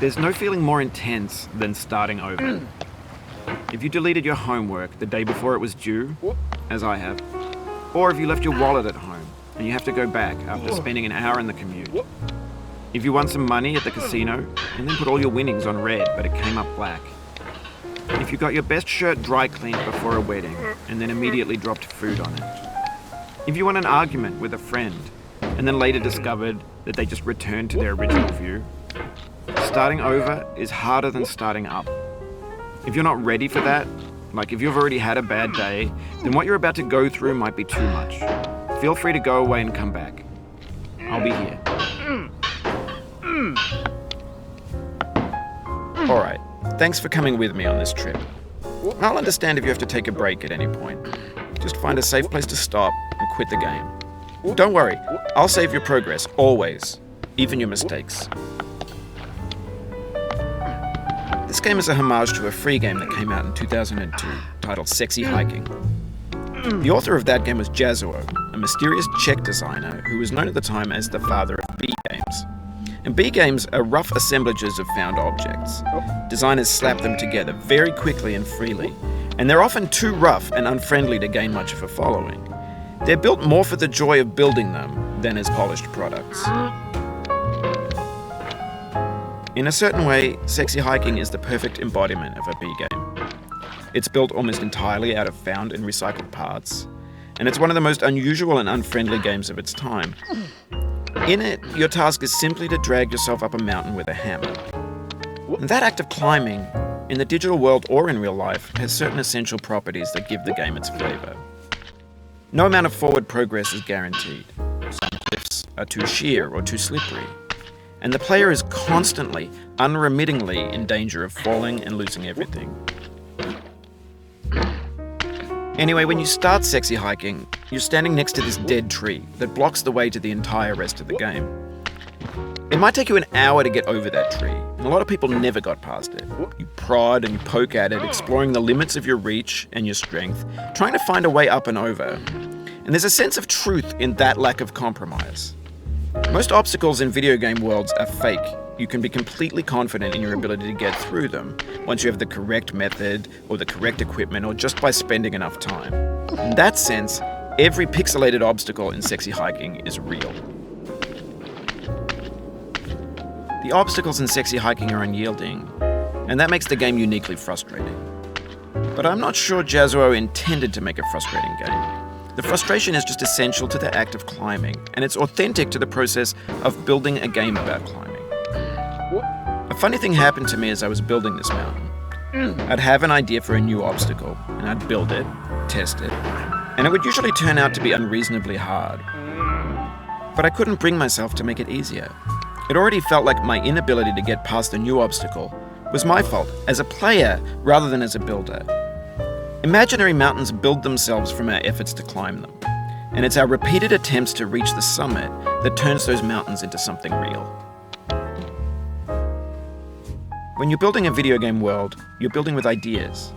There's no feeling more intense than starting over. If you deleted your homework the day before it was due, as I have, or if you left your wallet at home and you have to go back after spending an hour in the commute. If you won some money at the casino and then put all your winnings on red but it came up black. If you got your best shirt dry cleaned before a wedding and then immediately dropped food on it. If you won an argument with a friend and then later discovered that they just returned to their original view. Starting over is harder than starting up. If you're not ready for that, like if you've already had a bad day, then what you're about to go through might be too much. Feel free to go away and come back. I'll be here. Alright, thanks for coming with me on this trip. I'll understand if you have to take a break at any point. Just find a safe place to stop and quit the game. Don't worry, I'll save your progress, always, even your mistakes. This game is a homage to a free game that came out in 2002, titled Sexy Hiking. The author of that game was Jazuo, a mysterious Czech designer who was known at the time as the father of B-games. And B-games are rough assemblages of found objects. Designers slap them together very quickly and freely, and they're often too rough and unfriendly to gain much of a following. They're built more for the joy of building them than as polished products. In a certain way, Sexy Hiking is the perfect embodiment of a B-game. It's built almost entirely out of found and recycled parts, and it's one of the most unusual and unfriendly games of its time. In it, your task is simply to drag yourself up a mountain with a hammer. And that act of climbing, in the digital world or in real life, has certain essential properties that give the game its flavor. No amount of forward progress is guaranteed. Some cliffs are too sheer or too slippery. And the player is constantly, unremittingly in danger of falling and losing everything. Anyway, when you start Sexy Hiking, you're standing next to this dead tree that blocks the way to the entire rest of the game. It might take you an hour to get over that tree, and a lot of people never got past it. You prod and you poke at it, exploring the limits of your reach and your strength, trying to find a way up and over. And there's a sense of truth in that lack of compromise. Most obstacles in video game worlds are fake. You can be completely confident in your ability to get through them once you have the correct method or the correct equipment or just by spending enough time. In that sense, every pixelated obstacle in Sexy Hiking is real. The obstacles in Sexy Hiking are unyielding, and that makes the game uniquely frustrating. But I'm not sure Jazuo intended to make a frustrating game. The frustration is just essential to the act of climbing, and it's authentic to the process of building a game about climbing. A funny thing happened to me as I was building this mountain. I'd have an idea for a new obstacle, and I'd build it, test it, and it would usually turn out to be unreasonably hard. But I couldn't bring myself to make it easier. It already felt like my inability to get past a new obstacle was my fault as a player rather than as a builder. Imaginary mountains build themselves from our efforts to climb them, and it's our repeated attempts to reach the summit that turns those mountains into something real. When you're building a video game world, you're building with ideas.